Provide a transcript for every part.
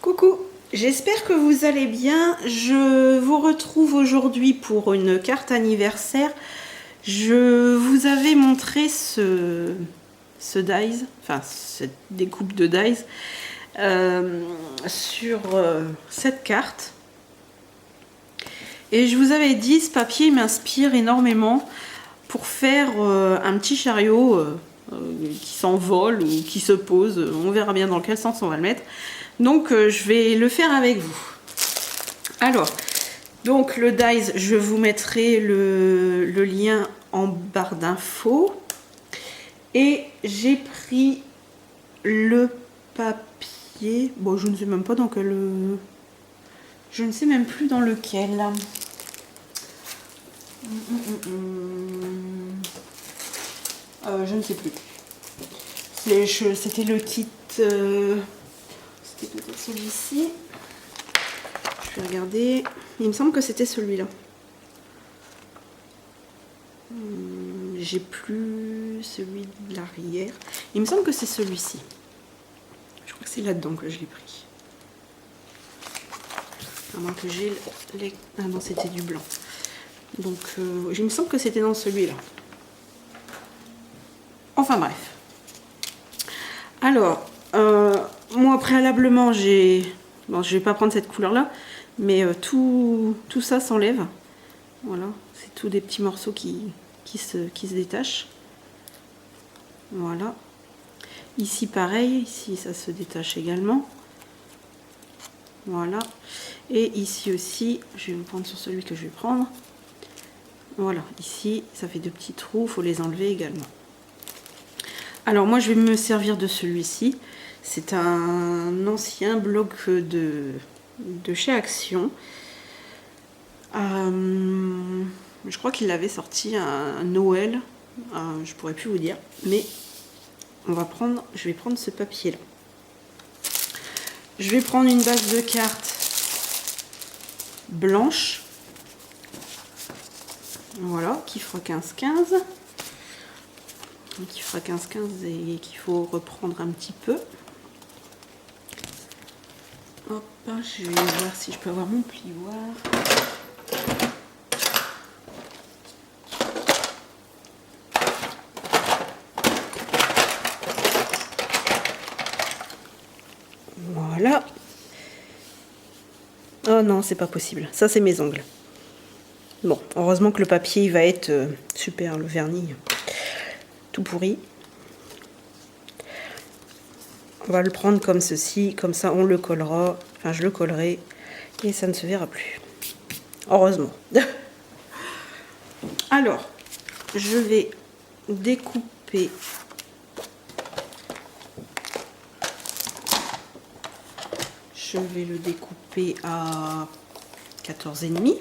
Coucou, j'espère que vous allez bien. Je vous retrouve aujourd'hui pour une carte anniversaire. Je vous avais montré ce dies, enfin cette découpe de dies sur cette carte. Et je vous avais dit, ce papier m'inspire énormément pour faire un petit chariot qui s'envole ou qui se pose. On verra bien dans quel sens on va le mettre. Donc je vais le faire avec vous. Alors, donc le dies, je vous mettrai le lien en barre d'infos. Et j'ai pris le papier. Bon, je ne sais même pas dans quel... Je ne sais même plus dans lequel. Je ne sais plus. C'était le kit... C'était peut-être celui-ci. Je vais regarder. Il me semble que c'était celui-là. J'ai plus celui de l'arrière. Il me semble que c'est celui-ci. Je crois que c'est là-dedans que je l'ai pris. Avant que j'ai les... Ah non, c'était du blanc. Donc, il me semble que c'était dans celui-là. Enfin bref. Alors, moi préalablement, bon, je vais pas prendre cette couleur-là, mais tout ça s'enlève. Voilà, c'est tous des petits morceaux qui se détachent. Voilà. Ici, pareil. Ici, ça se détache également. Voilà. Et ici aussi, je vais me prendre sur celui que je vais prendre. Voilà. Ici, ça fait deux petits trous. Il faut les enlever également. Alors, moi, je vais me servir de celui-ci. C'est un ancien bloc de chez Action. Je crois qu'il l'avait sorti à Noël. Je pourrais plus vous dire. Mais je vais prendre ce papier-là. Je vais prendre une base de cartes blanche. Voilà, qui fera 15-15. Qui fera 15-15 et qu'il faut reprendre un petit peu. Hop, je vais voir si je peux avoir mon plioir. Voilà. Oh non, c'est pas possible. Ça, c'est mes ongles. Bon, heureusement que le papier il va être super, le vernis tout pourri. On va le prendre comme ceci, comme ça on le collera. Enfin, je le collerai et ça ne se verra plus. Heureusement. Alors, je vais découper. Je vais le découper à 14,5.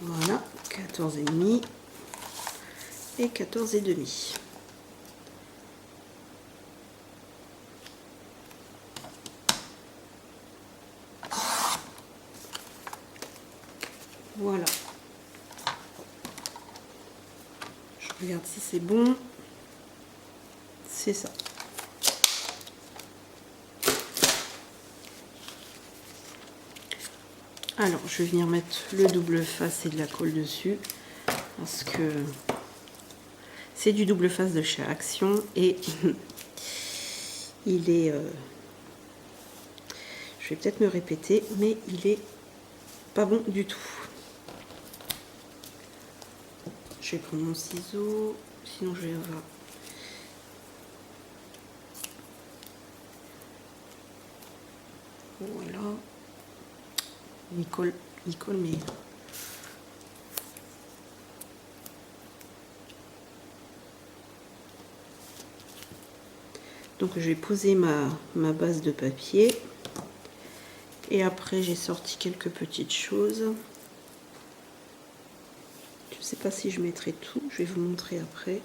Voilà, 14,5 et 14,5. Voilà. Je regarde si c'est bon. C'est ça. Alors, je vais venir mettre le double face et de la colle dessus. Parce que c'est du double face de chez Action. Et il est... je vais peut-être me répéter, mais il est pas bon du tout. Je vais prendre mon ciseau, sinon je vais avoir... Voilà. Il colle mais... Donc je vais poser ma base de papier. Et après j'ai sorti quelques petites choses. Je ne sais pas si je mettrai tout, je vais vous montrer après.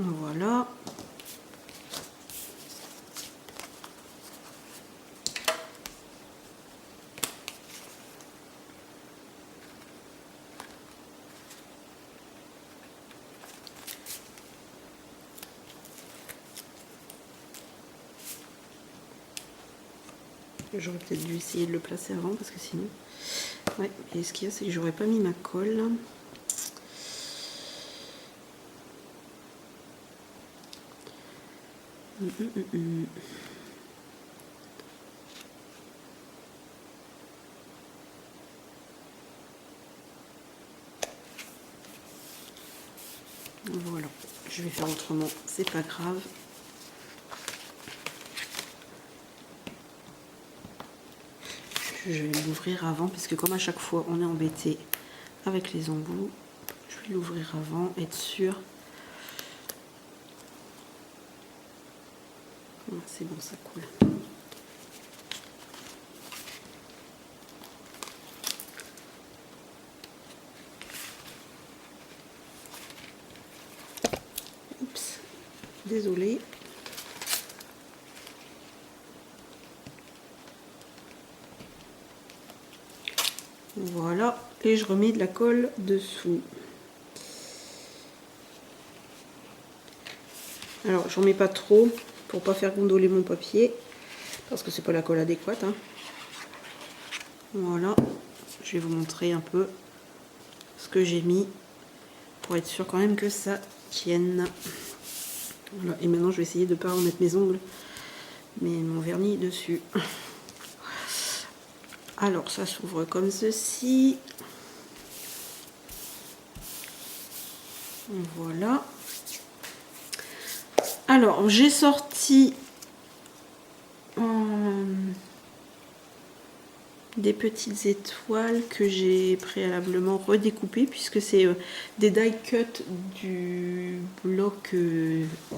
Voilà. J'aurais peut-être dû essayer de le placer avant parce que sinon... Ouais, et ce qu'il y a, c'est que j'aurais pas mis ma colle. Voilà, je vais faire autrement, c'est pas grave. Je vais l'ouvrir avant parce que comme à chaque fois on est embêté avec les embouts, je vais l'ouvrir avant, être sûr. C'est bon, ça coule. Oups, désolée. Voilà, et je remets de la colle dessous. Alors, j'en mets pas trop pour pas faire gondoler mon papier, parce que c'est pas la colle adéquate. Hein. Voilà, je vais vous montrer un peu ce que j'ai mis pour être sûr quand même que ça tienne. Voilà, et maintenant je vais essayer de ne pas remettre mes ongles, mais mon vernis dessus. Alors, ça s'ouvre comme ceci. Voilà. Alors, j'ai sorti des petites étoiles que j'ai préalablement redécoupées puisque c'est des die cut du bloc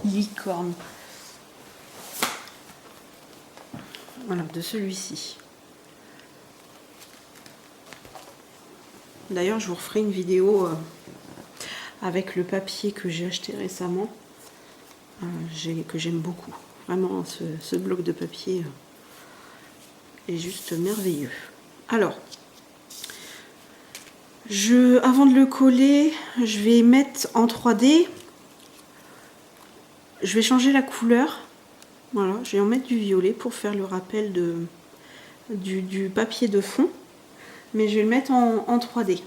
licorne. Voilà, de celui-ci. D'ailleurs, je vous referai une vidéo avec le papier que j'ai acheté récemment, que j'aime beaucoup. Vraiment, ce bloc de papier est juste merveilleux. Alors, avant de le coller, je vais mettre en 3D. Je vais changer la couleur. Voilà, je vais en mettre du violet pour faire le rappel du papier de fond. Mais je vais le mettre en 3D.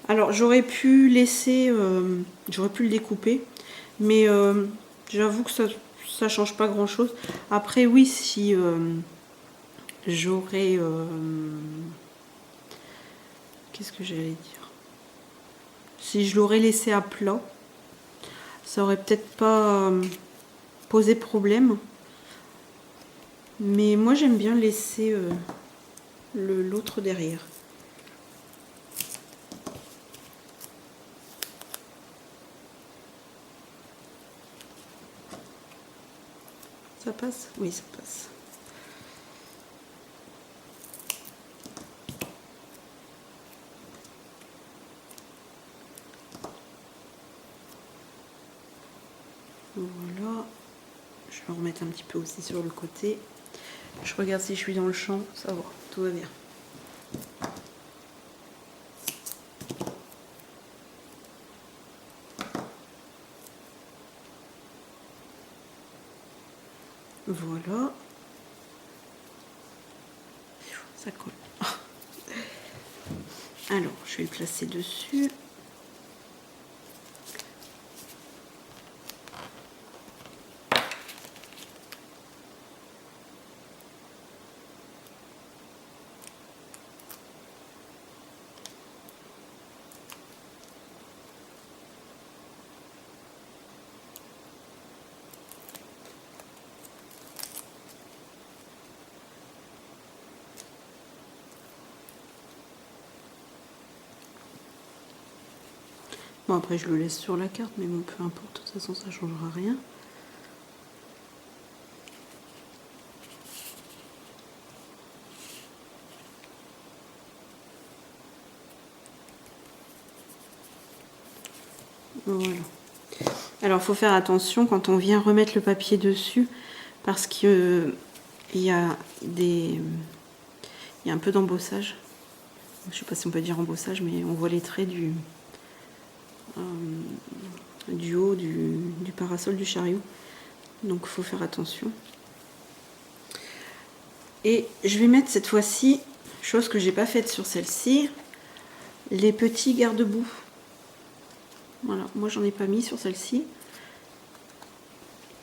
Alors, j'aurais pu laisser, j'aurais pu le découper, mais j'avoue que ça change pas grand chose. Après, oui, si j'aurais... qu'est-ce que j'allais dire? Si je l'aurais laissé à plat, ça aurait peut-être pas posé problème. Mais moi, j'aime bien laisser l'autre derrière. Ça passe? Oui, ça passe. Voilà. Je vais en remettre un petit peu aussi sur le côté. Je regarde si je suis dans le champ. Ça va, tout va bien. Voilà. Ça colle. Alors, je vais le placer dessus. Bon, après, je le laisse sur la carte, mais bon, peu importe. De toute façon, ça ne changera rien. Voilà. Alors, il faut faire attention quand on vient remettre le papier dessus, parce que il y a un peu d'embossage. Je ne sais pas si on peut dire embossage, mais on voit les traits du haut du parasol du chariot. Donc, il faut faire attention. Et je vais mettre cette fois-ci, chose que j'ai pas faite sur celle-ci, les petits garde-boue. Voilà, moi j'en ai pas mis sur celle-ci.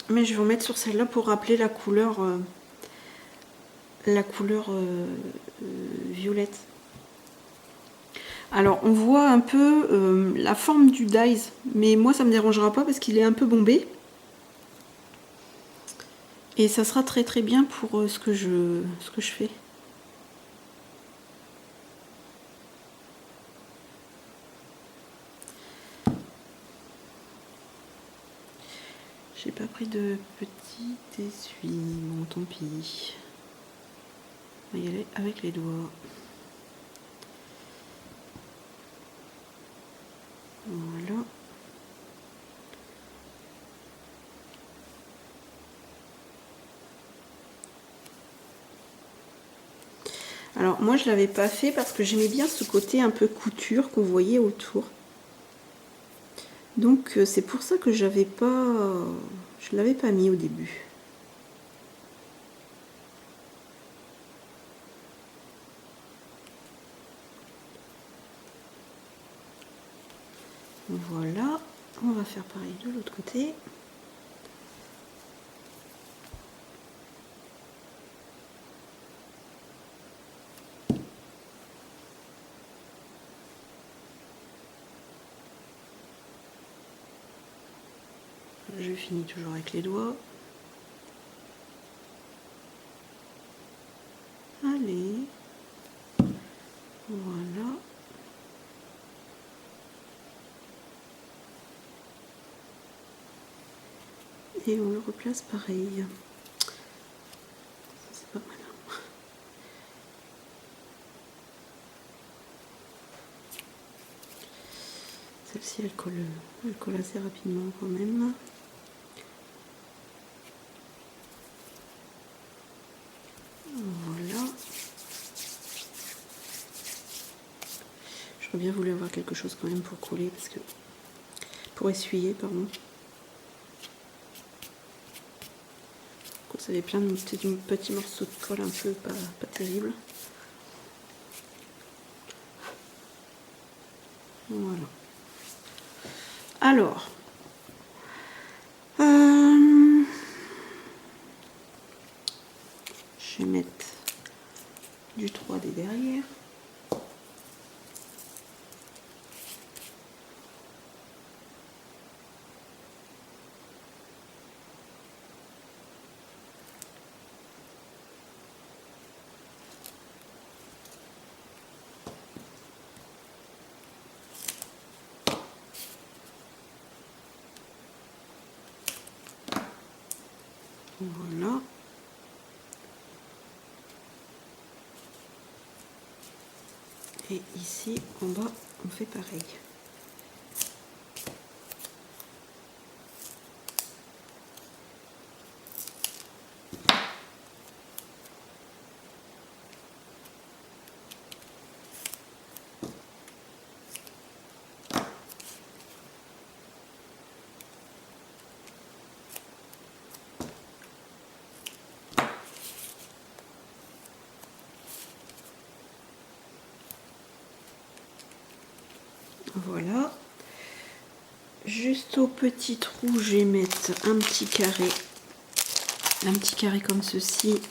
Mais je vais en mettre sur celle-là pour rappeler la couleur violette. Alors on voit un peu la forme du dies, mais moi ça me dérangera pas parce qu'il est un peu bombé. Et ça sera très très bien pour ce que je fais. J'ai pas pris de petit essuie, bon tant pis. On va y aller avec les doigts. Voilà. Alors moi je l'avais pas fait parce que j'aimais bien ce côté un peu couture qu'on voyait autour. Donc c'est pour ça que je l'avais pas mis au début. Voilà, on va faire pareil de l'autre côté. Je finis toujours avec les doigts. Allez, voilà. Et on le replace pareil. C'est pas mal. Celle-ci elle colle assez rapidement quand même. Voilà. J'aurais bien voulu avoir quelque chose quand même pour coller, parce que pour essuyer, pardon. Vous avez plein de petits morceaux de colle un peu pas terrible. Voilà. Alors, je vais mettre du 3D derrière. Voilà. Et ici, en bas, on fait pareil. Voilà. Juste au petit trou, je vais mettre un petit carré comme ceci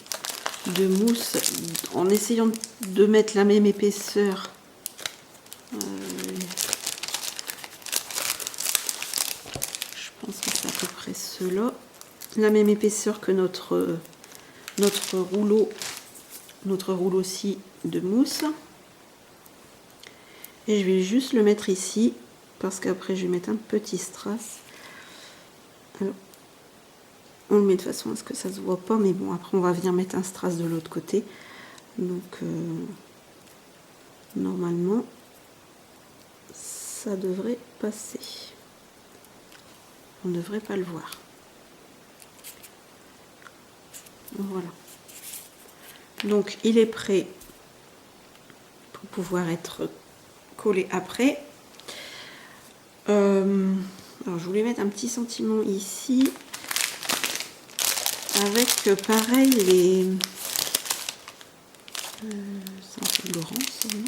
de mousse, en essayant de mettre la même épaisseur. Je pense que c'est à peu près cela. La même épaisseur que notre rouleau-ci de mousse. Et je vais juste le mettre ici, parce qu'après je vais mettre un petit strass. Alors, on le met de façon à ce que ça se voit pas, mais bon, après on va venir mettre un strass de l'autre côté. Donc, normalement, ça devrait passer. on ne devrait pas le voir. Voilà. Donc il est prêt pour pouvoir être collé après. Alors je voulais mettre un petit sentiment ici avec pareil les c'est un peu grand ça, non?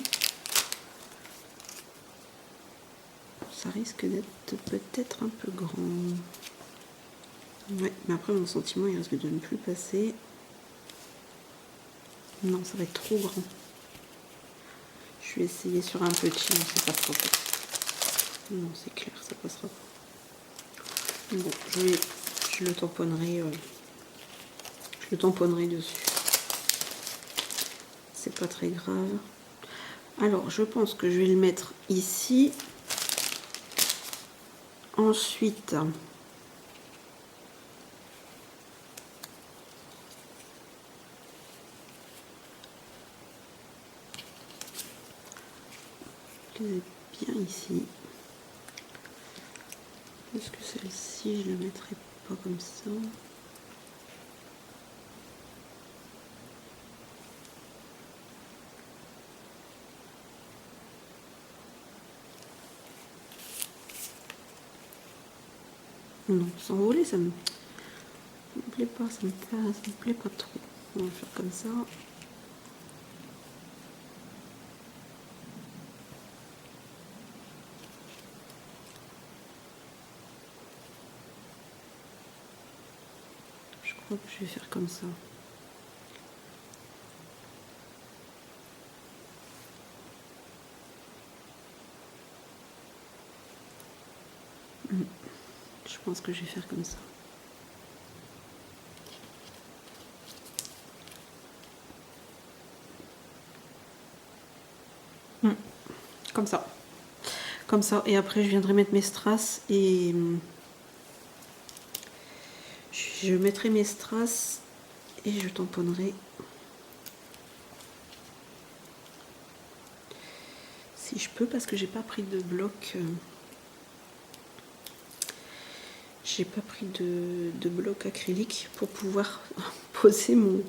Ça risque d'être peut-être un peu grand. Ouais, mais après mon sentiment il risque de ne plus passer. Non, ça va être trop grand. Je vais essayer sur un petit, non, ça passera pas. Non, c'est clair, ça passera pas. Bon, je le tamponnerai dessus. C'est pas très grave. Alors, je pense que je vais le mettre ici. Ensuite, je les ai bien ici. Est-ce que celle-ci, je la mettrai pas comme ça? Non, s'envoler, ça me plaît pas, ça me plaît pas trop. On va faire comme ça. Je crois que je vais faire comme ça. Je pense que je vais faire comme ça. Comme ça. Comme ça. Et après, je viendrai mettre mes strass et je mettrai mes strass et je tamponnerai. Si je peux, parce que j'ai pas pris de bloc. J'ai pas pris de bloc acrylique pour pouvoir poser mon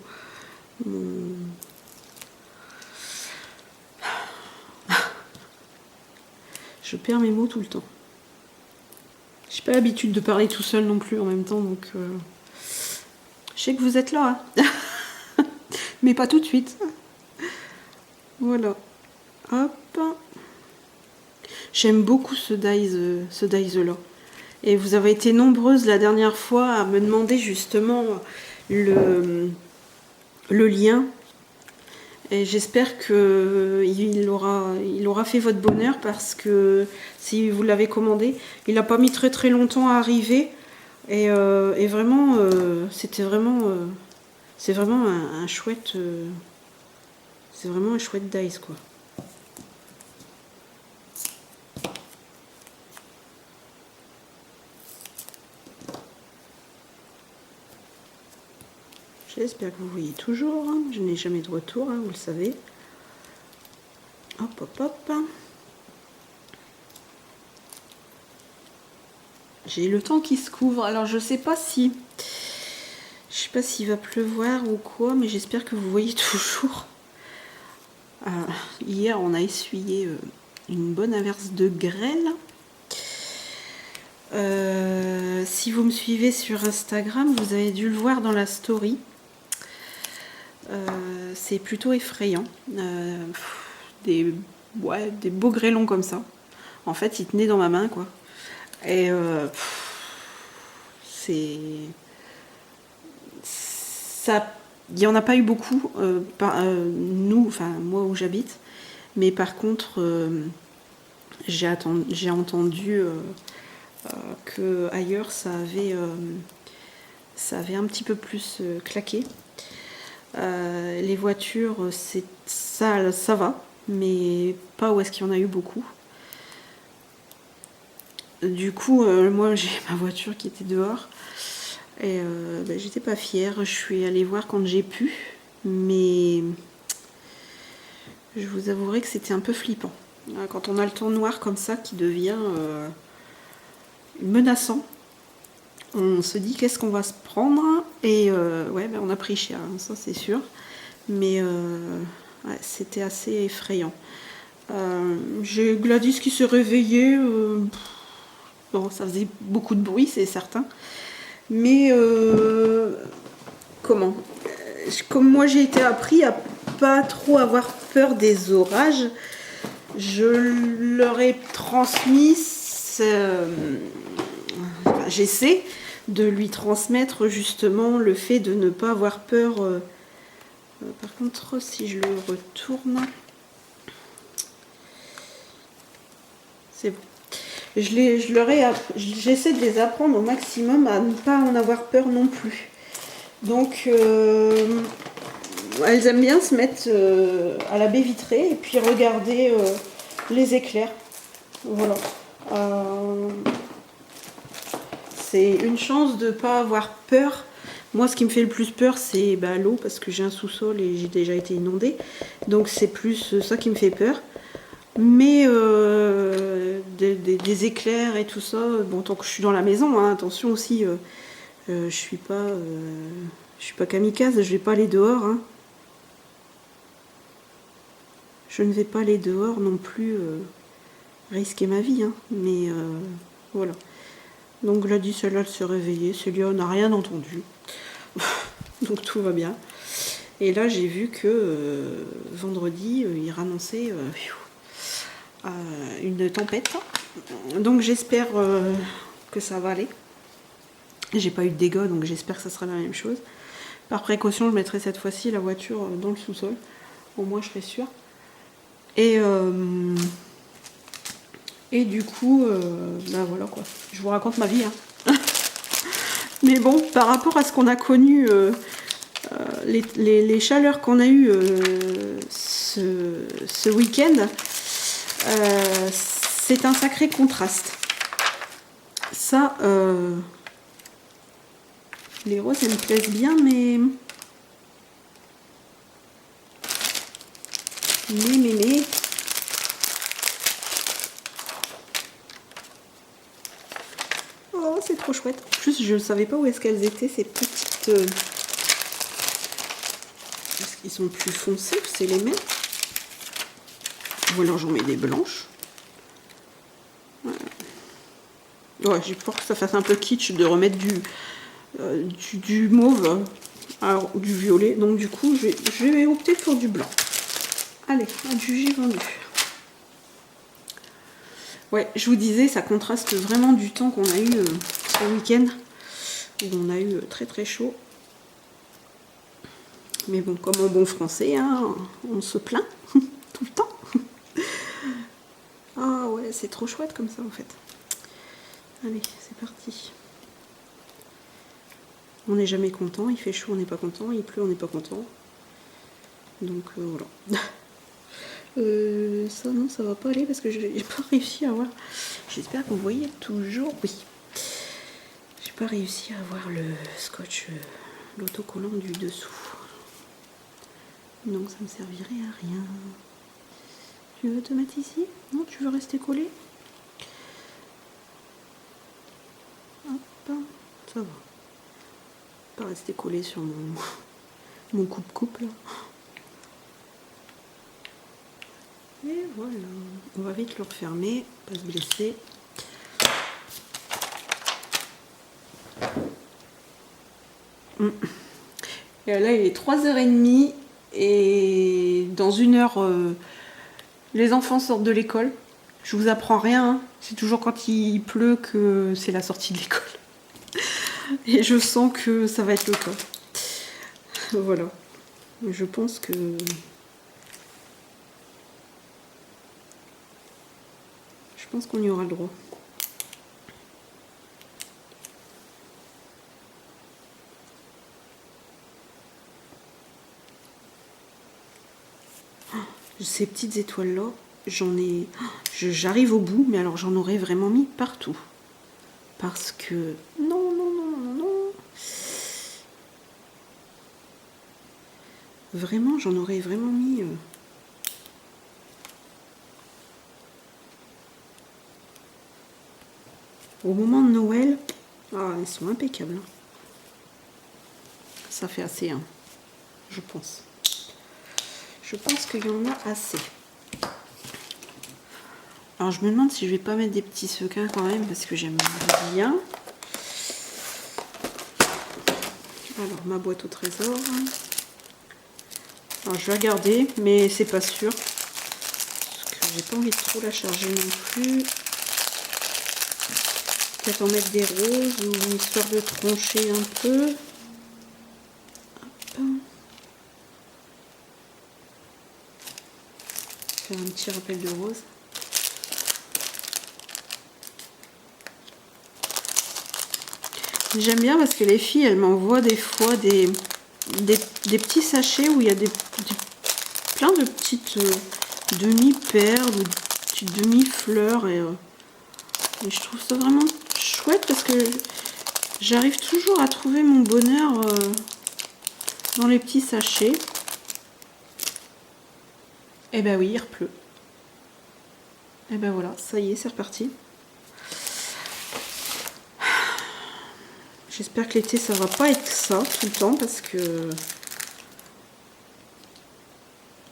Je perds mes mots tout le temps. J'ai pas l'habitude de parler tout seul non plus en même temps, donc je sais que vous êtes là, hein. Mais pas tout de suite. Voilà. Hop. J'aime beaucoup ce dies là. Et vous avez été nombreuses la dernière fois à me demander justement le lien. Et j'espère qu'il aura fait votre bonheur, parce que si vous l'avez commandé, il n'a pas mis très très longtemps à arriver. Et vraiment, c'est vraiment un chouette, c'est vraiment un chouette dice, quoi. J'espère que vous voyez toujours, hein. Je n'ai jamais de retour, hein, vous le savez. Hop, hop, hop. J'ai le temps qui se couvre, alors je sais pas s'il va pleuvoir ou quoi, mais j'espère que vous voyez toujours. Hier, on a essuyé une bonne averse de grêle. Si vous me suivez sur Instagram, vous avez dû le voir dans la story. C'est plutôt effrayant. Des beaux grêlons comme ça. En fait, ils tenaient dans ma main, quoi. Et ça, il n'y en a pas eu beaucoup, nous, enfin moi où j'habite, mais par contre, j'ai entendu que ailleurs ça avait un petit peu plus claqué. Les voitures, ça va, mais pas où est-ce qu'il y en a eu beaucoup. Du coup, moi j'ai ma voiture qui était dehors et j'étais pas fière. Je suis allée voir quand j'ai pu, mais je vous avouerai que c'était un peu flippant. Quand on a le temps noir comme ça qui devient menaçant, On se dit qu'est-ce qu'on va se prendre. Et ouais, ben, on a pris cher, hein, ça c'est sûr. Mais ouais, c'était assez effrayant. J'ai Gladys qui s'est réveillée. Bon, ça faisait beaucoup de bruit, c'est certain. Mais comment comme moi j'ai été appris à pas trop avoir peur des orages, je leur ai transmis, j'essaie de lui transmettre justement le fait de ne pas avoir peur. Par contre, si je le retourne, c'est bon. J'essaie de les apprendre au maximum à ne pas en avoir peur non plus. Donc, elles aiment bien se mettre à la baie vitrée et puis regarder les éclairs. Voilà. C'est une chance de ne pas avoir peur. Moi, ce qui me fait le plus peur, c'est l'eau, parce que j'ai un sous-sol et j'ai déjà été inondée. Donc, c'est plus ça qui me fait peur. Mais des éclairs et tout ça, bon, tant que je suis dans la maison, hein, attention aussi, je suis pas kamikaze, je vais pas aller dehors. Hein. Je ne vais pas aller dehors non plus risquer ma vie, hein, mais voilà. Donc Gladys, celle-là, elle se réveillait, celui-là, on n'a rien entendu. Donc tout va bien. Et là, j'ai vu que vendredi, il annonçait une tempête. Donc j'espère que ça va aller. J'ai pas eu de dégâts, donc j'espère que ça sera la même chose. Par précaution, je mettrai cette fois-ci la voiture dans le sous-sol. Au moins, je serai sûre. Et du coup, voilà quoi. Je vous raconte ma vie. Hein. Mais bon, par rapport à ce qu'on a connu, les chaleurs qu'on a eues ce week-end, c'est un sacré contraste. Ça, les roses, elles me plaisent bien, mais... Oh, c'est trop chouette. En plus, je ne savais pas où est-ce qu'elles étaient, ces petites... Est-ce qu'ils sont plus foncés que c'est les mêmes? Ou alors j'en mets des blanches. Ouais, j'ai peur que ça fasse un peu kitsch de remettre du mauve, alors, du violet. Donc du coup, je vais opter pour du blanc. Allez, adjugé vendu. Ouais, je vous disais, ça contraste vraiment du temps qu'on a eu ce week-end, où on a eu très très chaud. Mais bon, comme en bon français, hein, on se plaint tout le temps. Ah ouais, c'est trop chouette comme ça en fait. Allez, c'est parti. On n'est jamais content, il fait chaud, on n'est pas content, il pleut, on n'est pas content. Donc voilà. Ça non, ça va pas aller parce que j'ai pas réussi à voir. J'espère que vous voyez toujours. Oui. J'ai pas réussi à avoir le scotch, l'autocollant du dessous. Donc ça me servirait à rien. Tu veux te mettre ici? Non, tu veux rester collé? Hop, ça va. Pas rester collé sur mon coupe-coupe là. Et voilà. On va vite le refermer, pas se blesser. Et là, il est 3h30 et dans 1 heure, les enfants sortent de l'école. Je vous apprends rien, hein. C'est toujours quand il pleut que c'est la sortie de l'école. Et je sens que ça va être le cas. Voilà. Je pense que... Je pense qu'on y aura le droit. Ces petites étoiles-là, j'arrive au bout, mais alors j'en aurais vraiment mis partout. Parce que... Non. Vraiment, j'en aurais vraiment mis... Au moment de Noël, Ah, ils sont impeccables. Ça fait assez, hein, je pense. Je pense qu'il y en a assez. Alors je me demande si je vais pas mettre des petits sequins quand même parce que j'aime bien. Alors ma boîte au trésor. Alors je vais regarder, mais c'est pas sûr. Parce que j'ai pas envie de trop la charger non plus. Peut-être en mettre des roses ou histoire de troncher un peu. Hop. Faire un petit rappel de rose. J'aime bien parce que les filles, elles m'envoient des fois des petits sachets où il y a plein de petites demi-perles ou de petites demi-fleurs. Et je trouve ça vraiment chouette parce que j'arrive toujours à trouver mon bonheur dans les petits sachets. Et ben oui, il repleut. Et ben voilà, ça y est, c'est reparti. J'espère que l'été ça va pas être ça tout le temps parce que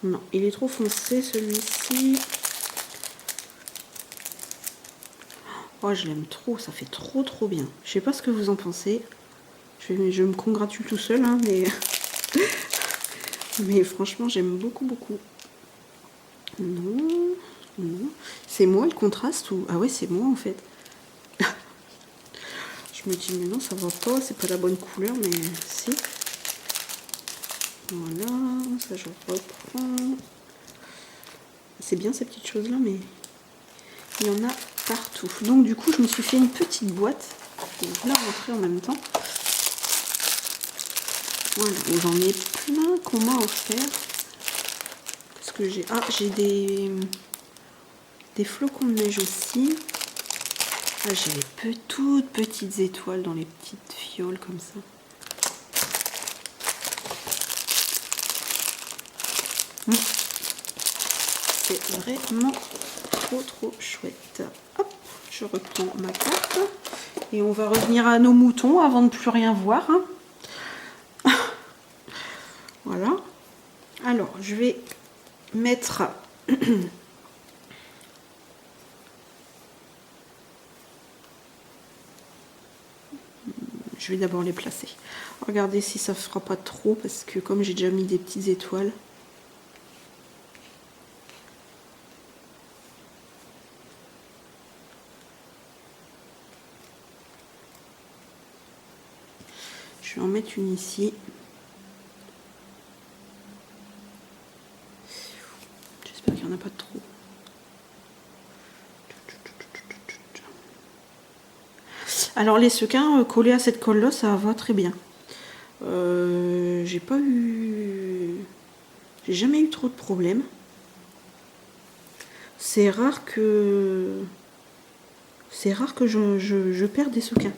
non, il est trop foncé celui-ci. Oh, je l'aime trop, ça fait trop bien. Je sais pas ce que vous en pensez. Je me congratule tout seul, hein, mais franchement j'aime beaucoup. Non. C'est moi le contraste ou ah ouais c'est moi en fait. Je me dis mais non ça va pas, c'est pas la bonne couleur mais si. Voilà, ça je reprends. C'est bien ces petites choses là mais il y en a partout. Donc du coup je me suis fait une petite boîte. Je vais la rentrer en même temps. Voilà, j'en ai plein qu'on m'a offert. Parce que j'ai des flocons de neige aussi. Ah, j'ai des toutes petites étoiles dans les petites fioles comme ça. C'est vraiment trop chouette. Hop, je reprends ma carte. Et on va revenir à nos moutons avant de plus rien voir. Hein. Voilà. Alors, je vais mettre... Je vais d'abord les placer. Regardez si ça ne fera pas trop parce que comme j'ai déjà mis des petites étoiles. Je vais en mettre une ici. J'espère qu'il n'y en a pas trop. Alors les sequins collés à cette colle là ça va très bien. J'ai jamais eu trop de problèmes. C'est rare que je perds des sequins.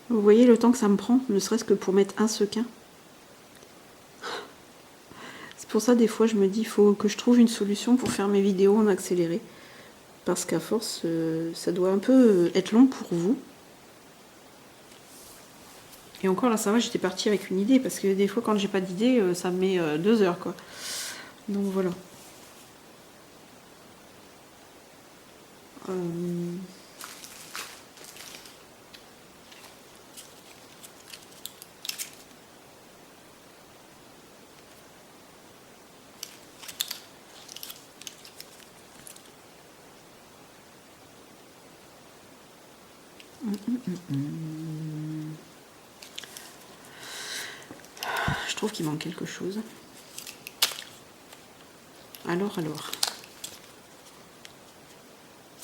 Vous voyez le temps que ça me prend, ne serait-ce que pour mettre un sequin. C'est pour ça des fois je me dis il faut que je trouve une solution pour faire mes vidéos en accéléré. Parce qu'à force, ça doit un peu être long pour vous. Et encore là ça va, j'étais partie avec une idée. Parce que des fois quand j'ai pas d'idée, ça me met 2 heures quoi. Donc voilà. Je trouve qu'il manque quelque chose. Alors.